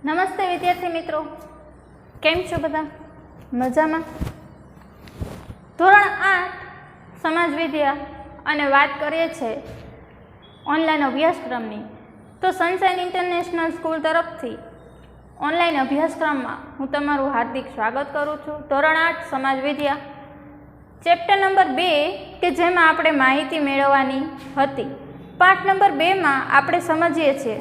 નમસ્તે વિદ્યાર્થી મિત્રો, કેમ છો બધા? મજામાં? ધોરણ 8 સમાજ વિદ્યા અને વાત કરીએ છીએ ઓનલાઈન અભ્યાસક્રમની. તો સનશાઇન ઇન્ટરનેશનલ સ્કૂલ તરફથી ઓનલાઈન અભ્યાસક્રમમાં હું તમારું હાર્દિક સ્વાગત કરું છું. ધોરણ 8 સમાજ વિદ્યા ચેપ્ટર નંબર 2 કે જેમાં આપણે માહિતી મેળવવાની હતી. પાઠ નંબર 2માં આપણે સમજીએ છીએ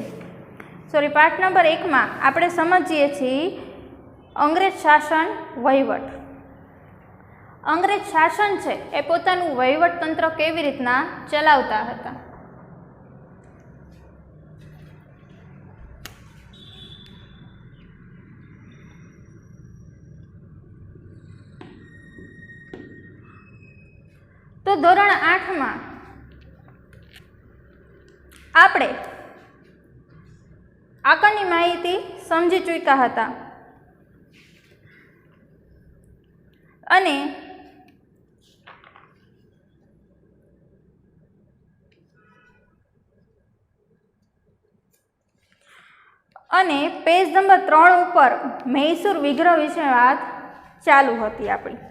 પાઠ નંબર 1માં આપણે સમજીએ છીએ અંગ્રેજ શાસન વહીવટ. અંગ્રેજ શાસન છે એ પોતાનું વહીવટ તંત્ર કેવી રીતના ચલાવતા હતા. તો ધોરણ 8માં આપણે આગળની માહિતી સમજી ચૂક્યા હતા અને પેજ નંબર 3 ઉપર મૈસૂર વિગ્રહ વિશે વાત ચાલુ હતી આપણી.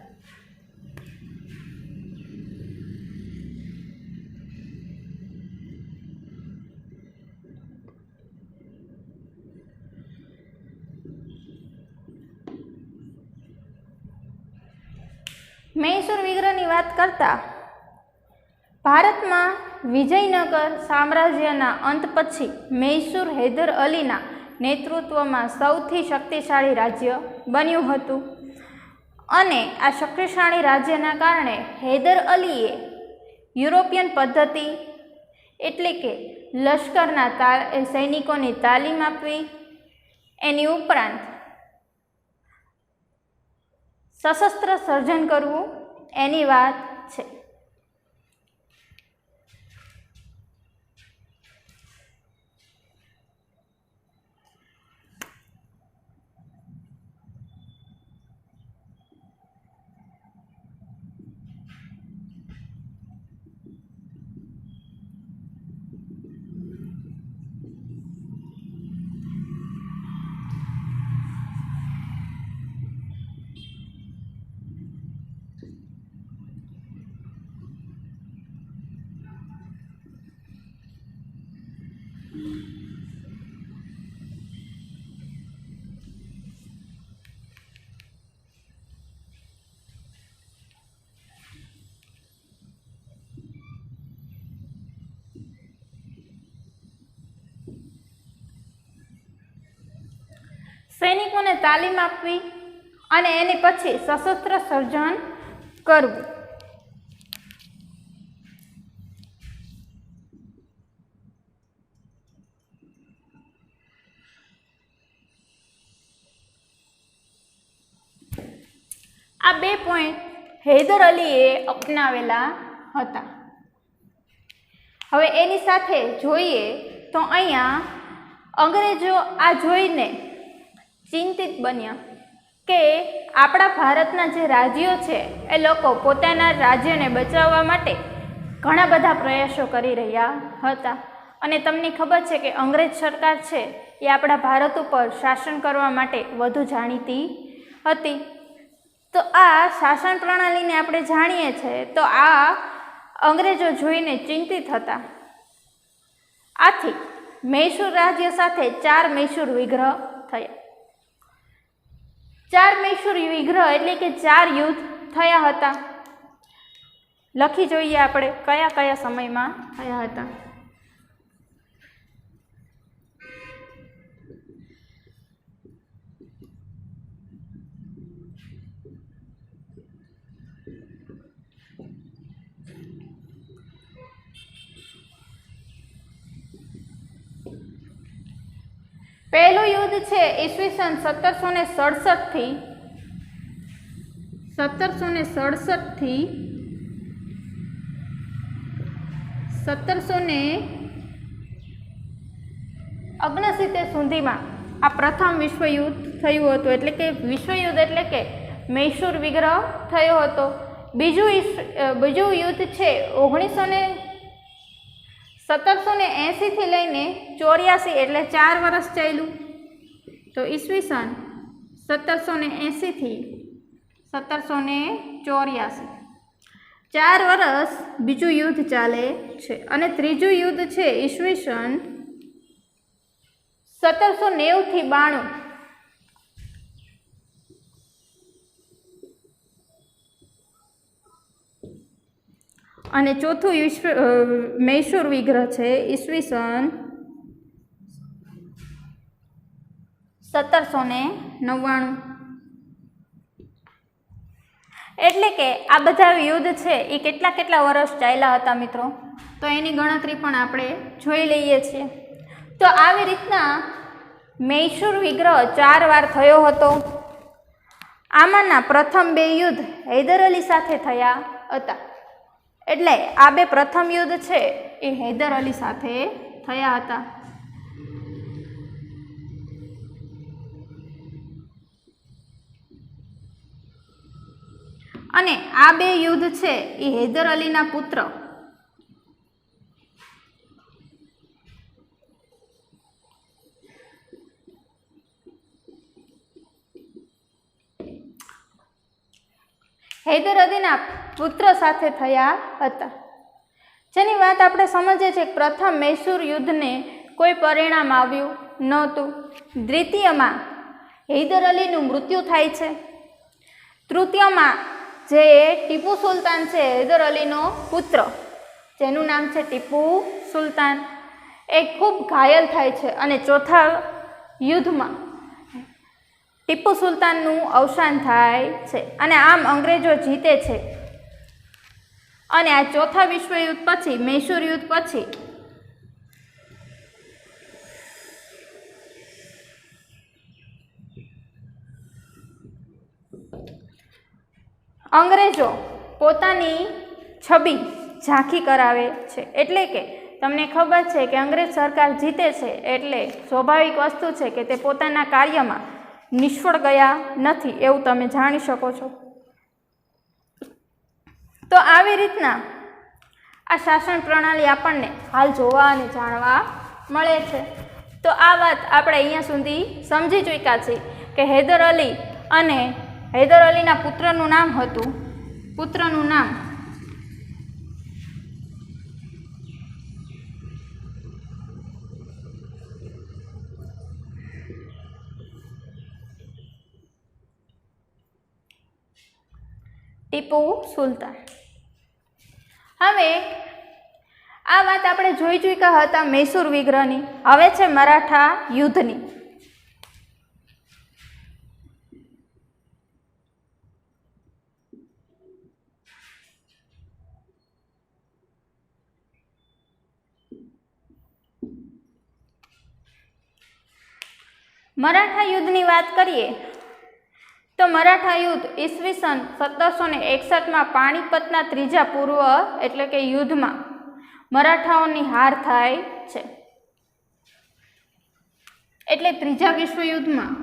મૈસૂર વિગ્રહની વાત કરતા ભારતમાં વિજયનગર સામ્રાજ્યના અંત પછી મૈસૂર હૈદર અલીના નેતૃત્વમાં સૌથી શક્તિશાળી રાજ્ય બન્યું હતું અને આ શક્તિશાળી રાજ્યના કારણે હૈદર અલીએ યુરોપિયન પદ્ધતિ એટલે કે લશ્કરના સૈનિકોની તાલીમ આપવી, એની ઉપરાંત સશસ્ત્ર સર્જન કરવું એની વાત છે. સૈનિકોને તાલીમ આપવી અને એની પછી સશસ્ત્ર સર્જન કરવું. આ 2 પોઈન્ટ હૈદર અલીએ અપનાવેલા હતા. હવે એની સાથે જોઈએ તો અહીંયા અંગ્રેજો આ જોઈને ચિંતિત બન્યા કે આપણા ભારતના જે રાજ્યો છે એ લોકો પોતાના રાજ્યને બચાવવા માટે ઘણા બધા પ્રયાસો કરી રહ્યા હતા. અને તમને ખબર છે કે અંગ્રેજ સરકાર છે એ આપણા ભારત ઉપર શાસન કરવા માટે વધુ જાણીતી હતી. તો આ શાસન પ્રણાલીને આપણે જાણીએ છીએ તો આ અંગ્રેજો જોઈને ચિંતિત હતા. આથી મૈસૂર રાજ્ય સાથે 4 મૈસૂર વિગ્રહ થયા. 4 મૈસૂર વિગ્રહ એટલે કે 4 યુદ્ધ થયા હતા. લખી જોઈએ આપણે કયા કયા સમયમાં થયા હતા. પહેલું યુદ્ધ છે ઈસવીસન 1767 થી 1769 સુધીમાં આ પ્રથમ વિશ્વયુદ્ધ થયું હતું. એટલે કે વિશ્વયુદ્ધ એટલે કે મૈસૂર વિગ્રહ થયો હતો. બીજું યુદ્ધ છે 1780 થી લઈને 84 એટલે 4 વર્ષ ચાલ્યું. તો ઈસવીસન 1780 થી 1784, 4 વર્ષ બીજું યુદ્ધ ચાલે છે અને ત્રીજું યુદ્ધ છે ઈસવીસન 1790 થી 92, અને ચોથું મૈસૂર વિગ્રહ છે ઈસવીસન 1799. એટલે કે આ બધા યુદ્ધ છે એ કેટલા વર્ષ ચાલ્યા હતા મિત્રો, તો એની ગણતરી પણ આપણે જોઈ લઈએ છીએ. તો આવી રીતના મૈસૂર વિગ્રહ 4 વાર થયો હતો. આમાંના પ્રથમ 2 યુદ્ધ હૈદર અલી સાથે થયા હતા. એટલે આ 2 પ્રથમ યુદ્ધ છે એ હૈદર અલી સાથે થયા હતા. અને આ 2 યુદ્ધ છે એ હૈદર અલીના પુત્ર હૈદર અલીના પુત્ર સાથે થયા હતા. જેની વાત આપણે સમજીએ છીએ કે પ્રથમ મૈસૂર યુદ્ધને કોઈ પરિણામ આવ્યું નહોતું. દ્વિતીયમાં હૈદર અલીનું મૃત્યુ થાય છે. તૃતીયમાં જે ટીપુ સુલતાન છે હૈદર અલીનો પુત્ર, જેનું નામ છે ટીપુ સુલતાન, એ ખૂબ ઘાયલ થાય છે અને ચોથા યુદ્ધમાં ટીપુ સુલતાનનું અવસાન થાય છે અને આમ અંગ્રેજો જીતે છે. અને આ ચોથા વિશ્વયુદ્ધ પછી, મૈસૂર યુદ્ધ પછી અંગ્રેજો પોતાની છબી ઝાંખી કરાવે છે. એટલે કે તમને ખબર છે કે અંગ્રેજ સરકાર જીતે છે એટલે સ્વાભાવિક વસ્તુ છે કે તે પોતાના કાર્યમાં નિષ્ફળ ગયા નથી, એવું તમે જાણી શકો છો. તો આવી રીતના આ શાસન પ્રણાલી આપણને હાલ જોવા અને જાણવા મળે છે. તો આ વાત આપણે અહીંયા સુધી સમજી ચૂક્યા છીએ કે હૈદર અલી અને હૈદર અલીના પુત્રનું નામ હતું, પુત્રનું નામ ટીપુ સુલતાન. હવે આ વાત આપણે જોઈ ચૂક્યા હતા મૈસૂર વિગ્રહની. હવે છે મરાઠા યુદ્ધની. મરાઠા યુદ્ધની વાત કરીએ તો મરાઠા યુદ્ધ ઈસવીસન 1761માં પાણીપતના ત્રીજા પૂર્વ એટલે કે યુદ્ધમાં મરાઠાઓની હાર થાય છે. એટલે ત્રીજા વિશ્વયુદ્ધમાં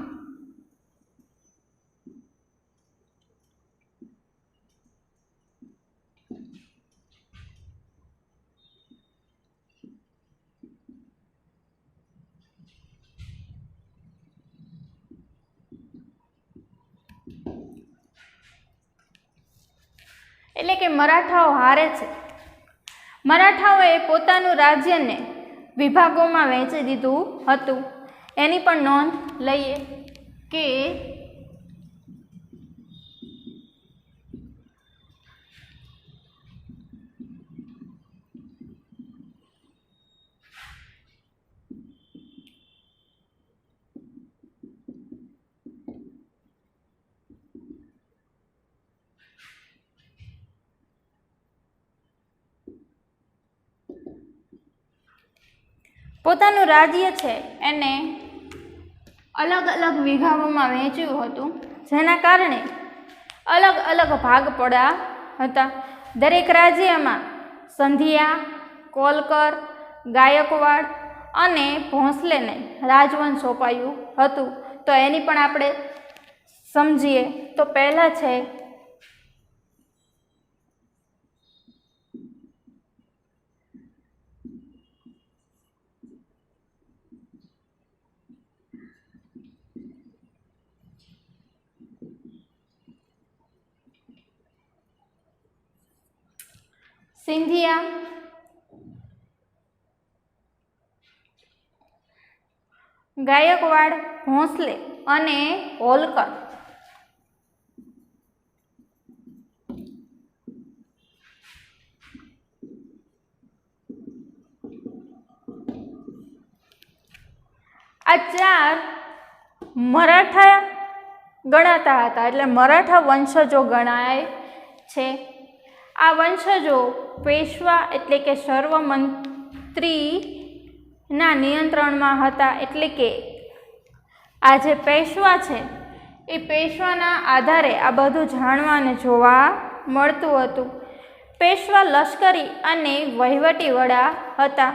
એટલે કે મરાઠાઓ હારે છે. મરાઠાઓએ પોતાનું રાજ્યને વિભાગોમાં વહેંચી દીધું હતું. એની પણ નોંધ લઈએ કે પોતાનું રાજ્ય છે એને અલગ અલગ વિભાગોમાં વહેંચ્યું હતું, જેના કારણે અલગ અલગ ભાગ પડ્યા હતા. દરેક રાજ્યમાં સંધિયા, કોલકર, ગાયકવાડ અને ભોંસલેને રાજવંશ સોંપાયું હતું. તો એની પણ આપણે સમજીએ તો પહેલાં છે સિંધિયા, ગાયકવાડ, ભોંસલે અને હોલકર. આ ચાર મરાઠા ગણાતા હતા, એટલે મરાઠા વંશજો ગણાય છે. આ વંશજો પેશવા એટલે કે સર્વમંત્રીના નિયંત્રણમાં હતા. એટલે કે આ જે પેશવા છે એ પેશવાના આધારે આ બધું જાણવા અને જોવા મળતું હતું. પેશવા લશ્કરી અને વહીવટી વડા હતા.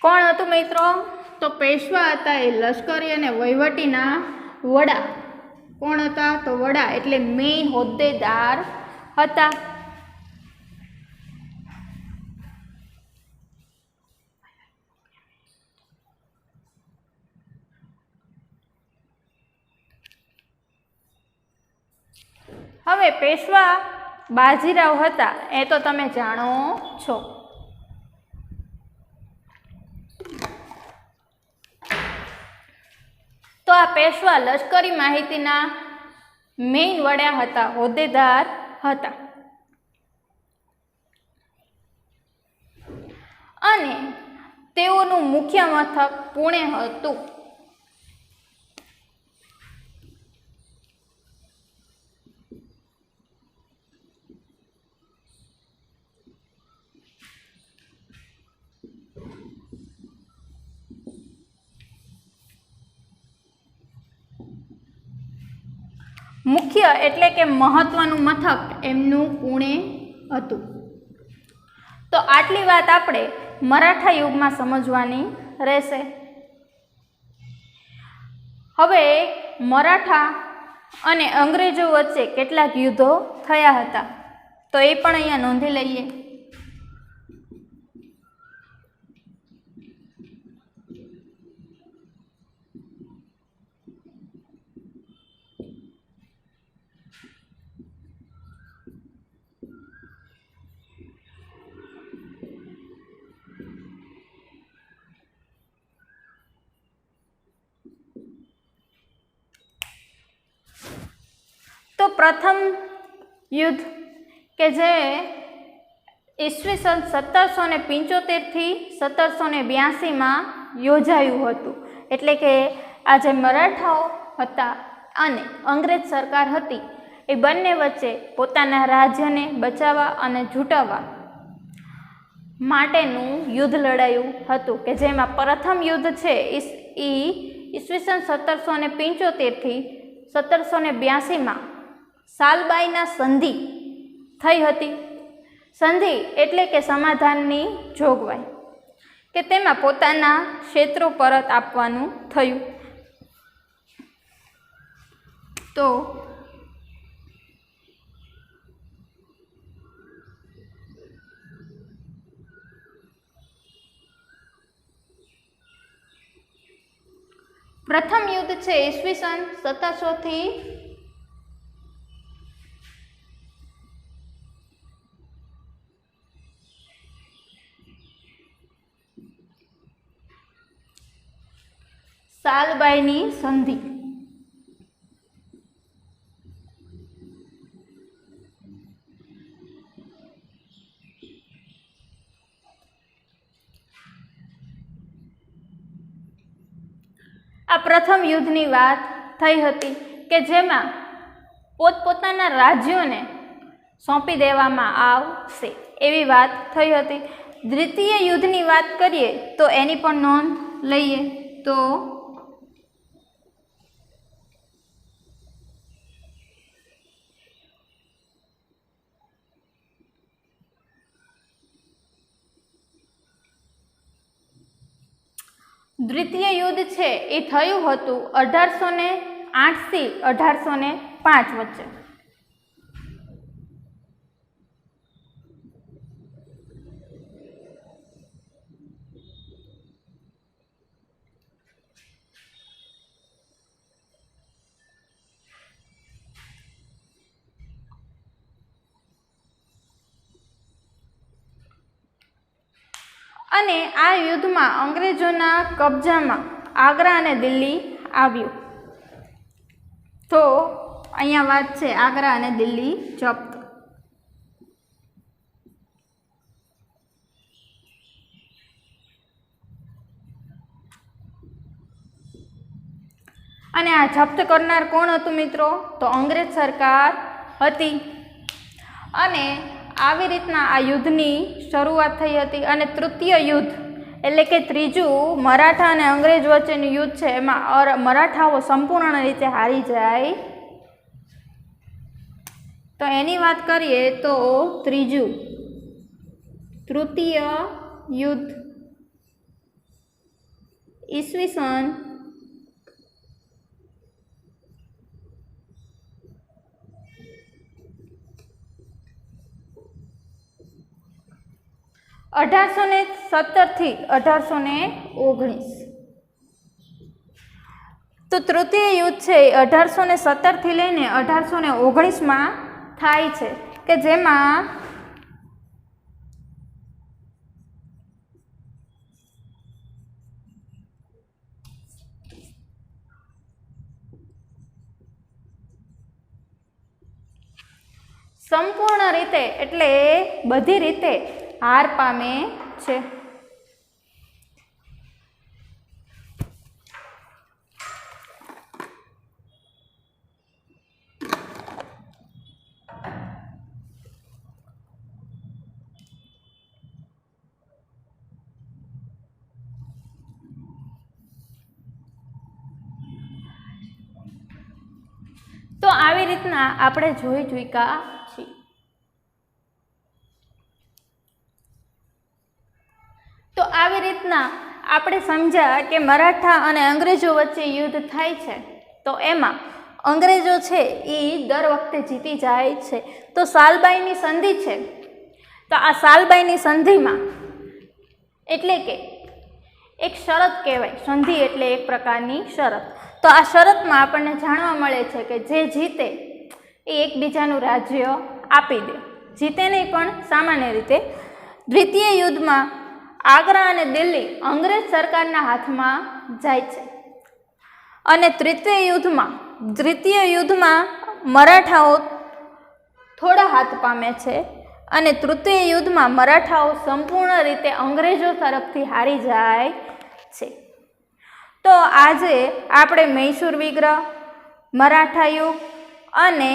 કોણ હતું મિત્રો? તો પેશવા હતા એ લશ્કરી અને વહીવટીના વડા. કોણ હતા? તો વડા એટલે મેઇન હોદ્દેદાર હતા. હવે પેશવા બાજીરાવ હતા એ તો તમે જાણો છો. તો આ પેશવા લશ્કરી માહિતીના મેઇન વડા હતા, હોદ્દેદાર હતા. અને તેઓનું મુખ્ય મથક પુણે હતું. મુખ્ય એટલે કે મહત્વનું મથક એમનું પુણે હતું. તો આટલી વાત આપણે મરાઠા યુગમાં સમજવાની રહેશે. હવે મરાઠા અને અંગ્રેજો વચ્ચે કેટલાક યુદ્ધો થયા હતા, તો એ પણ અહીંયા નોંધી લઈએ. તો પ્રથમ યુદ્ધ કે જે ઈસવીસન 1775 થી 1782માં યોજાયું હતું. એટલે કે આ જે મરાઠાઓ હતા અને અંગ્રેજ સરકાર હતી એ બંને વચ્ચે પોતાના રાજ્યને બચાવવા અને જૂટવવા માટેનું યુદ્ધ લડાયું હતું, કે જેમાં પ્રથમ યુદ્ધ છે એ ઈસવીસન 1775 થી 1782માં સાલબાઈના સંધિ થઈ હતી. સંધિ એટલે કે સમાધાનની જોગવાઈ, કે તેમાં પોતાના ક્ષેત્રો પરત આપવાનું થયું. તો પ્રથમ યુદ્ધ છે ઈસવીસન 1700 થી 1782 સાલબાઈની સંધિ. આ પ્રથમ યુદ્ધની વાત થઈ હતી કે જેમાં પોતપોતાના રાજ્યોને સોંપી દેવામાં આવશે એવી વાત થઈ હતી. દ્વિતીય યુદ્ધની વાત કરીએ તો એની પણ નોંધ લઈએ. તો દ્વિતીય યુદ્ધ છે એ થયું હતું 1808 થી 1805 વચ્ચે. અને આ યુદ્ધમાં અંગ્રેજોના કબજામાં આગ્રા અને દિલ્હી આવ્યું. તો અહીંયા વાત છે આગ્રા અને દિલ્હી જપ્ત. અને આ જપ્ત કરનાર કોણ હતું મિત્રો? તો અંગ્રેજ સરકાર હતી. અને આવી રીતના આ યુદ્ધની શરૂઆત થઈ હતી. અને તૃતીય યુદ્ધ એટલે કે ત્રીજું મરાઠા અને અંગ્રેજ વચ્ચેનું યુદ્ધ છે, એમાં મરાઠાઓ સંપૂર્ણ રીતે હારી જાય. તો એની વાત કરીએ તો તૃતીય યુદ્ધ ઈસવીસન 1817 થી 1819. તો તૃતીય યુદ્ધ છે એ 1817 થી લઈને 1819 થાય છે, કે જેમાં સંપૂર્ણ રીતે એટલે બધી રીતે હાર પામે છે. તો આવી રીતના આપણે જોઈ ચૂક્યા છીએ. તો આવી રીતના આપણે સમજ્યા કે મરાઠા અને અંગ્રેજો વચ્ચે યુદ્ધ થાય છે, તો એમાં અંગ્રેજો છે એ દર વખતે જીતી જાય છે. તો સાલબાઈની સંધિ છે, તો આ સાલબાઈની સંધિમાં એટલે કે એક શરત કહેવાય. સંધિ એટલે એક પ્રકારની શરત. તો આ શરતમાં આપણને જાણવા મળે છે કે જે જીતે એ એકબીજાનું રાજ્ય આપી દે. જીતે નહીં પણ સામાન્ય રીતે. દ્વિતીય યુદ્ધમાં આગ્રા અને દિલ્હી અંગ્રેજ સરકારના હાથમાં જાય છે. અને તૃતીય યુદ્ધમાં મરાઠાઓ થોડા હાથ પામે છે. અને તૃતીય યુદ્ધમાં મરાઠાઓ સંપૂર્ણ રીતે અંગ્રેજો તરફથી હારી જાય છે. તો આજે આપણે મૈસૂર વિગ્રહ, મરાઠા યુગ અને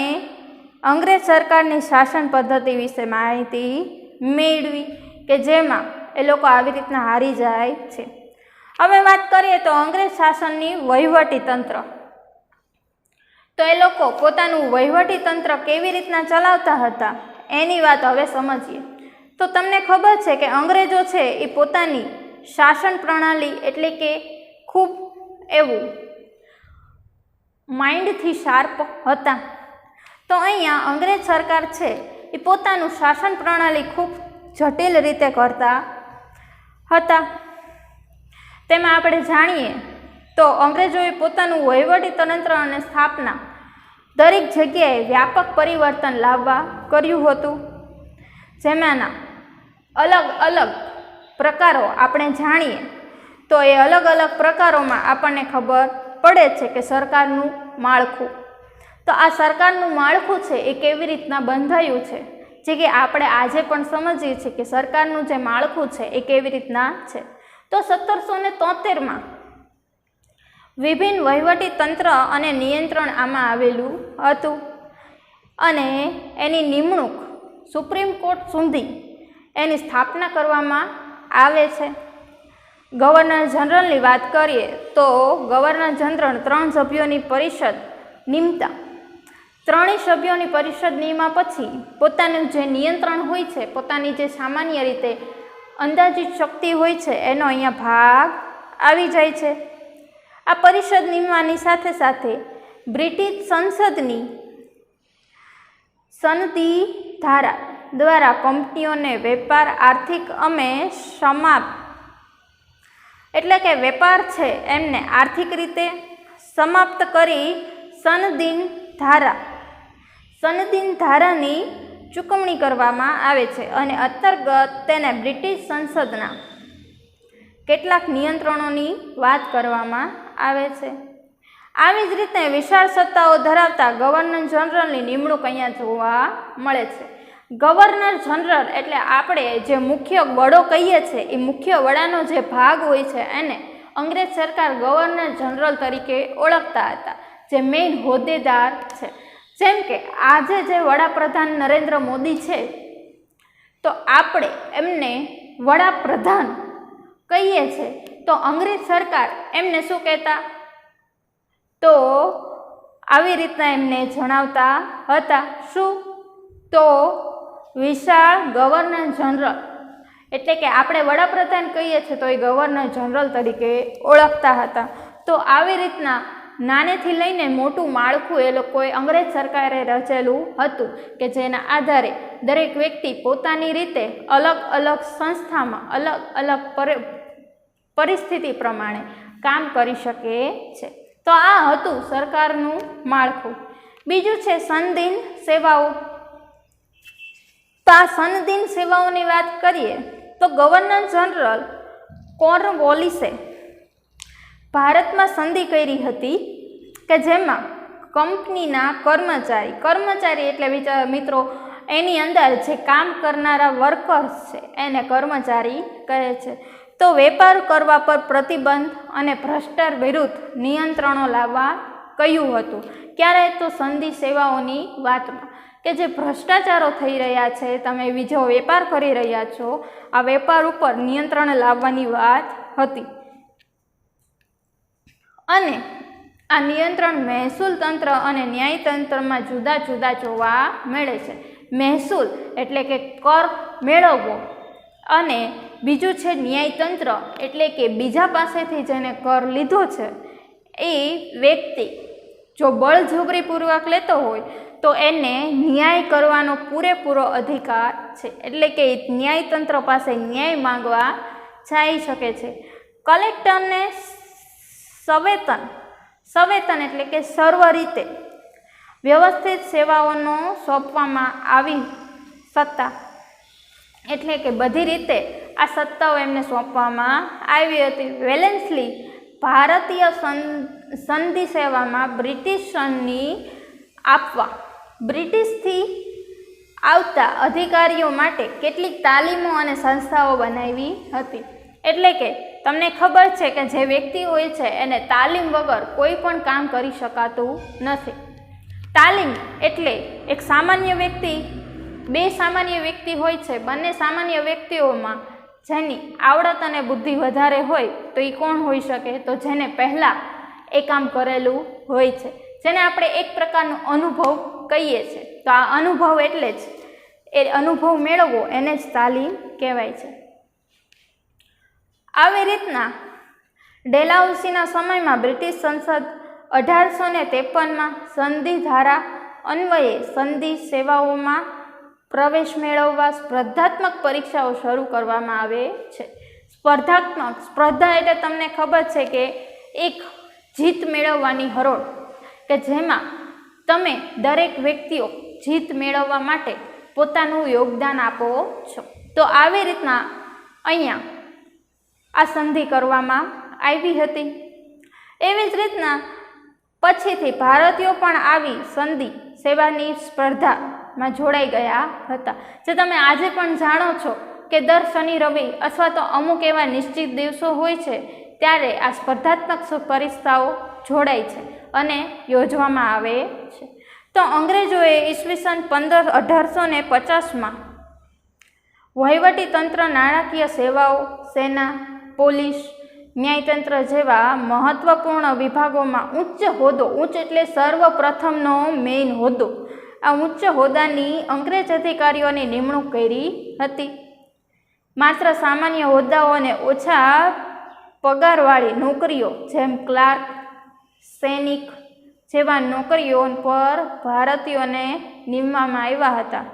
અંગ્રેજ સરકારની શાસન પદ્ધતિ વિશે માહિતી મેળવી, કે જેમાં એ લોકો આવી રીતના હારી જાય છે. હવે વાત કરીએ તો અંગ્રેજ શાસનની વહીવટી તંત્ર. તો એ લોકો પોતાનું વહીવટી તંત્ર કેવી રીતના ચલાવતા હતા એની વાત હવે સમજીએ. તો તમને ખબર છે કે અંગ્રેજો છે એ પોતાની શાસન પ્રણાલી એટલે કે ખૂબ એવું માઇન્ડથી શાર્પ હતા. તો અહીંયા અંગ્રેજ સરકાર છે એ પોતાનું શાસન પ્રણાલી ખૂબ જટિલ રીતે કરતા હતા. તેમાં આપણે જાણીએ તો અંગ્રેજોએ પોતાનું વહીવટી તંત્ર અને સ્થાપના દરેક જગ્યાએ વ્યાપક પરિવર્તન લાવવા કર્યું હતું. જેમાંના અલગ અલગ પ્રકારો આપણે જાણીએ તો એ અલગ અલગ પ્રકારોમાં આપણને ખબર પડે છે કે સરકારનું માળખું. તો આ સરકારનું માળખું છે એ કેવી રીતના બંધાયું છે, જે કે આપણે આજે પણ સમજીએ છીએ કે સરકારનું જે માળખું છે એ કેવી રીતના છે. તો 1773માં વિભિન્ન વહીવટી તંત્ર અને નિયંત્રણ આમાં આવેલું હતું. અને એની નિમણૂક સુપ્રીમ કોર્ટ સુધી એની સ્થાપના કરવામાં આવે છે. ગવર્નર જનરલની વાત કરીએ તો ગવર્નર જનરલ 3 સભ્યોની પરિષદ નિમતા. 3 સભ્યોની પરિષદ નિમા પછી પોતાનું જે નિયંત્રણ હોય છે, પોતાની જે સામાન્ય રીતે અંદાજિત શક્તિ હોય છે એનો અહીંયા ભાગ આવી જાય છે. આ પરિષદ નિમવાની સાથે સાથે બ્રિટિશ સંસદની સનદી ધારા દ્વારા કંપનીઓને વેપાર આર્થિક અમે સમાપ્ત એટલે કે વેપાર છે એમને આર્થિક રીતે સમાપ્ત કરી સનદીન ધારાની ચૂકવણી કરવામાં આવે છે. અને અંતર્ગત તેને બ્રિટિશ સંસદના કેટલાક નિયંત્રણોની વાત કરવામાં આવે છે. આવી જ રીતે વિશાળ સત્તાઓ ધરાવતા ગવર્નર જનરલની નિમણૂક અહીંયા જોવા મળે છે. ગવર્નર જનરલ એટલે આપણે જે મુખ્ય વડો કહીએ છીએ એ મુખ્ય વડાનો જે ભાગ હોય છે એને અંગ્રેજ સરકાર ગવર્નર જનરલ તરીકે ઓળખતા હતા, જે મેઇન હોદ્દેદાર છે. જેમ કે આજે જે વડાપ્રધાન નરેન્દ્ર મોદી છે તો આપણે એમને વડાપ્રધાન કહીએ છીએ, તો અંગ્રેજ સરકાર એમને શું કહેતા? તો આવી રીતના એમને જણાવતા હતા. શું? તો વિશાળ ગવર્નર જનરલ, એટલે કે આપણે વડાપ્રધાન કહીએ છીએ તો એ ગવર્નર જનરલ તરીકે ઓળખતા હતા. તો આવી રીતના નાનેથી લઈને મોટું માળખું એ લોકોએ અંગ્રેજ સરકારે રચેલું હતું કે જેના આધારે દરેક વ્યક્તિ પોતાની રીતે અલગ અલગ સંસ્થામાં અલગ અલગ પરિસ્થિતિ પ્રમાણે કામ કરી શકે છે. તો આ હતું સરકારનું માળખું. બીજું છે સનદિન સેવાઓ. તો આ સનદિન સેવાઓની વાત કરીએ તો ગવર્નર જનરલ કોર્નવોલિસે ભારતમાં સંધિ કરી હતી કે જેમાં કંપનીના કર્મચારી એટલે મિત્રો એની અંદર જે કામ કરનારા વર્કર્સ છે એને કર્મચારી કહે છે. તો વેપાર કરવા પર પ્રતિબંધ અને ભ્રષ્ટાચાર વિરુદ્ધ નિયંત્રણો લાવવા કહ્યું હતું. ક્યારે? તો સંધિ સેવાઓની વાતમાં કે જે ભ્રષ્ટાચારો થઈ રહ્યા છે, તમે બીજો વેપાર કરી રહ્યા છો, આ વેપાર ઉપર નિયંત્રણ લાવવાની વાત હતી. અને આ નિયંત્રણ મહેસૂલ તંત્ર અને ન્યાયતંત્રમાં જુદા જુદા જોવા મળે છે. મહેસૂલ એટલે કે કર મેળવવો અને બીજું છે ન્યાયતંત્ર એટલે કે બીજા પાસેથી જેને કર લીધો છે એ વ્યક્તિ જો બળજબરીપૂર્વક લેતો હોય તો એને ન્યાય કરવાનો પૂરેપૂરો અધિકાર છે, એટલે કે ન્યાયતંત્ર પાસે ન્યાય માંગવા જઈ શકે છે. કલેક્ટરને સંવેતન એટલે કે સર્વ રીતે વ્યવસ્થિત સેવાઓનો સોંપવામાં આવી સત્તા, એટલે કે બધી રીતે આ સત્તાઓ એમને સોંપવામાં આવી હતી. વેલેન્સલી ભારતીય સંધિ સેવામાં બ્રિટિશથી આવતા અધિકારીઓ માટે કેટલીક તાલીમો અને સંસ્થાઓ બનાવી હતી. એટલે કે તમને ખબર છે કે જે વ્યક્તિ હોય છે એને તાલીમ વગર કોઈ પણ કામ કરી શકાતું નથી. તાલીમ એટલે એક સામાન્ય વ્યક્તિ, બે સામાન્ય વ્યક્તિ હોય છે, બંને સામાન્ય વ્યક્તિઓમાં જેની આવડત અને બુદ્ધિ વધારે હોય તો એ કોણ હોઈ શકે? તો જેને પહેલાં એ કામ કરેલું હોય છે, જેને આપણે એક પ્રકારનો અનુભવ કહીએ છીએ. તો આ અનુભવ એટલે જ એ અનુભવ મેળવવો એને જ તાલીમ કહેવાય છે. આવી રીતના ડેલહાઉસીના સમયમાં બ્રિટિશ સંસદ 1853માં સંધિ ધારા અન્વયે સંધિ સેવાઓમાં પ્રવેશ મેળવવા સ્પર્ધાત્મક પરીક્ષાઓ શરૂ કરવામાં આવે છે. સ્પર્ધા એટલે તમને ખબર છે કે એક જીત મેળવવાની હરોળ, કે જેમાં તમે દરેક વ્યક્તિઓ જીત મેળવવા માટે પોતાનું યોગદાન આપો છો. તો આવી રીતના અહીંયા આ સંધિ કરવામાં આવી હતી. એવી જ રીતના પછીથી ભારતીયો પણ આવી સંધિ સેવાની સ્પર્ધામાં જોડાઈ ગયા હતા. જે તમે આજે પણ જાણો છો કે દર શનિ રવિ અથવા તો અમુક એવા નિશ્ચિત દિવસો હોય છે ત્યારે આ સ્પર્ધાત્મક પરીક્ષાઓ જોડાય છે અને યોજવામાં આવે છે. તો અંગ્રેજોએ ઈસવીસન 1850માં વહીવટી તંત્ર, નાણાકીય સેવાઓ, સેના, પોલીસ, ન્યાયતંત્ર જેવા મહત્વપૂર્ણ વિભાગોમાં ઉચ્ચ એટલે સર્વપ્રથમનો મેઇન હોદ્દો, આ ઉચ્ચ હોદ્દાની અંગ્રેજ અધિકારીઓની નિમણૂક કરી હતી. માત્ર સામાન્ય હોદ્દાઓ અને ઓછા પગારવાળી નોકરીઓ જેમ ક્લાર્ક, સૈનિક જેવા નોકરીઓ પર ભારતીયોને નીમવામાં આવ્યા હતા.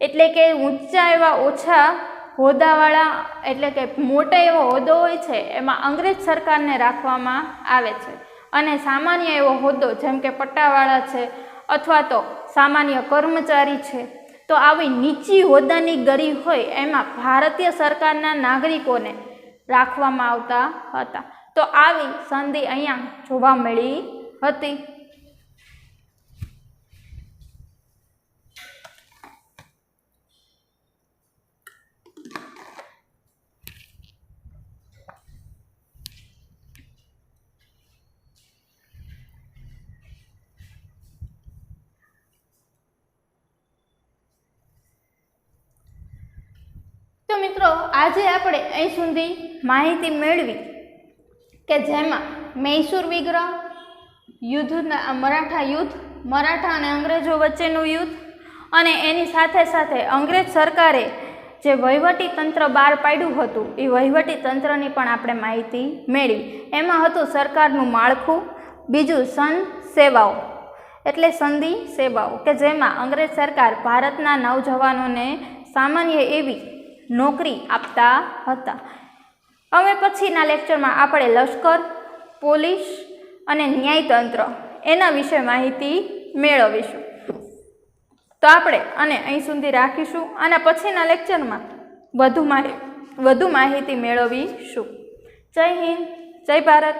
એટલે કે ઊંચા એવા ઓછા હોદ્દાવાળા એટલે કે મોટો એવો હોદ્દો હોય છે એમાં અંગ્રેજ સરકારને રાખવામાં આવે છે, અને સામાન્ય એવો હોદ્દો જેમ કે પટ્ટાવાળા છે અથવા તો સામાન્ય કર્મચારી છે, તો આવી નીચી હોદ્દાની ગરી હોય એમાં ભારતીય સરકારના નાગરિકોને રાખવામાં આવતા હતા. તો આવી સંધિ અહીંયા જોવા મળી હતી. તો મિત્રો આજે આપણે અહીં સુધી માહિતી મેળવી કે જેમાં મૈસૂર વિગ્રહ, મરાઠા યુદ્ધ, મરાઠા અને અંગ્રેજો વચ્ચેનું યુદ્ધ અને એની સાથે સાથે અંગ્રેજ સરકારે જે વહીવટી તંત્ર બહાર પાડ્યું હતું એ વહીવટી તંત્રની પણ આપણે માહિતી મેળવી. એમાં હતું સરકારનું માળખું, બીજું સેવાઓ એટલે સંધિ સેવાઓ કે જેમાં અંગ્રેજ સરકાર ભારતના નવજવાનોને સામાન્ય એવી નોકરી આપતા હતા. હવે પછીના લેક્ચરમાં આપણે લશ્કર, પોલીસ અને ન્યાયતંત્ર એના વિશે માહિતી મેળવીશું. તો આપણે આને અહીં સુધી રાખીશું અને પછીના લેક્ચરમાં વધુ માહિતી મેળવીશું. જય હિન્દ, જય ભારત.